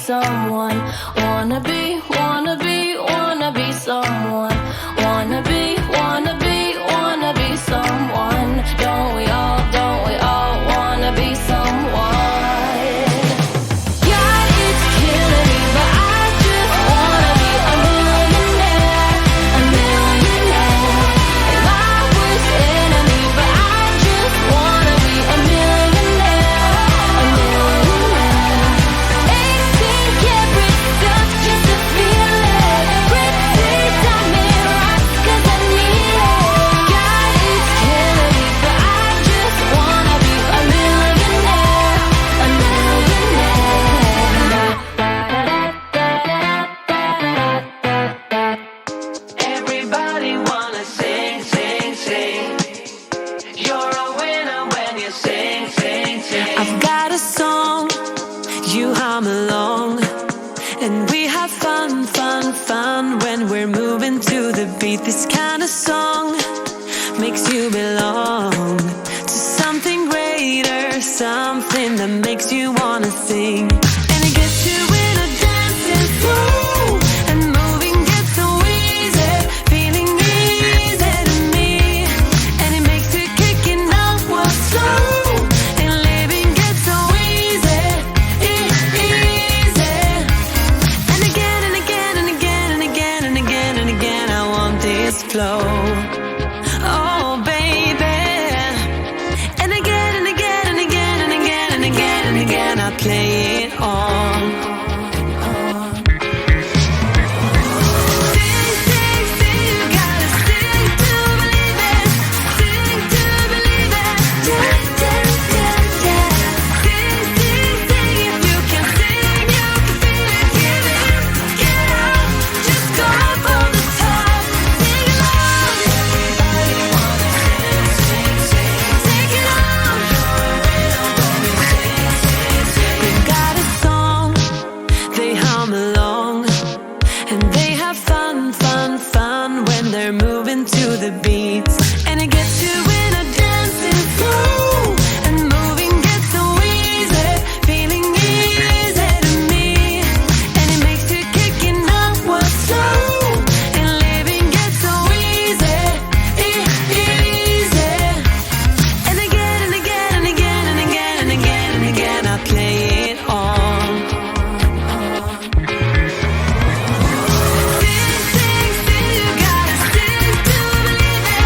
someone. Wanna be someone. Wanna be someone. Don't we all wanna be someone? God, it's killing me, but I just wanna be a millionaire, a millionaire. And my worst enemy, but I just wanna be a millionaire, a millionaire. 18 karat stuff just to feel it. Pretty diamond rocks 'cause I need it. God, it's killing me, but I just wanna be a millionaire, a millionaire. Everybody wanna sing, sing, sing. You're a winner when you sing, sing, sing. I've got a song, you hum along, and we have fun, fun, fun when we're moving to the beat. This kind of song makes you belong to something greater, something that makes you wanna sing. And it gets you in a dancing flow, and moving gets so easy, feeling easy to me. And it makes you kicking out what's slow, and living gets so easy, easy. And again and again and again and again and again and again, I want this flow. Oh, baby. And again and again and again and again and again and again, I play it on. Sing, sing, sing, you gotta sing to believe it. Sing to believe it. Yeah, yeah, yeah, yeah. Sing, sing, sing, if you can sing, you can feel it. Give it, get up, just go for the top. Sing along. Everybody wanna sing, sing, sing. Take it on. They've got a song, they hum along, and they have fun, fun, fun when they're moving to the beats. And it gets you in a dancing flow, and moving gets so easy, feeling easy to me. And it makes you kicking up what's slow, and living gets so easy, easy. And again and again and again and again and again and again, I play it on. Sing, sing, sing, you gotta sing to believe it.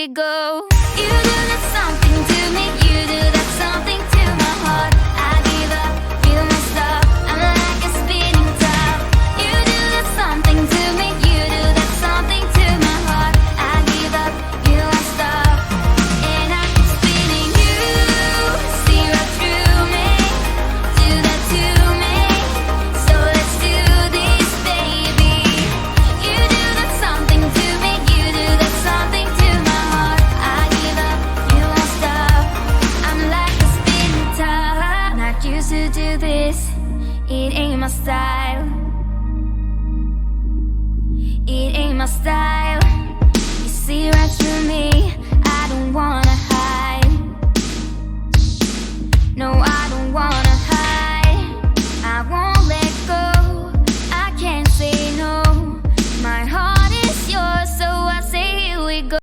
it go. You do that something to me, you do that something to my heart. I give up, you won't stop. I'm like a spinning top. You do that something to me, you do that something to my heart. I give up, you won't stop. And I keep spinning you, see right through me. Do that to me, so let's do this, baby. You do that something to me, you do that something to my heart. I give up, you won't stop. I'm like a spinning top. Not used to do this, it ain't my style. It ain't my style. You see right through me, I don't wanna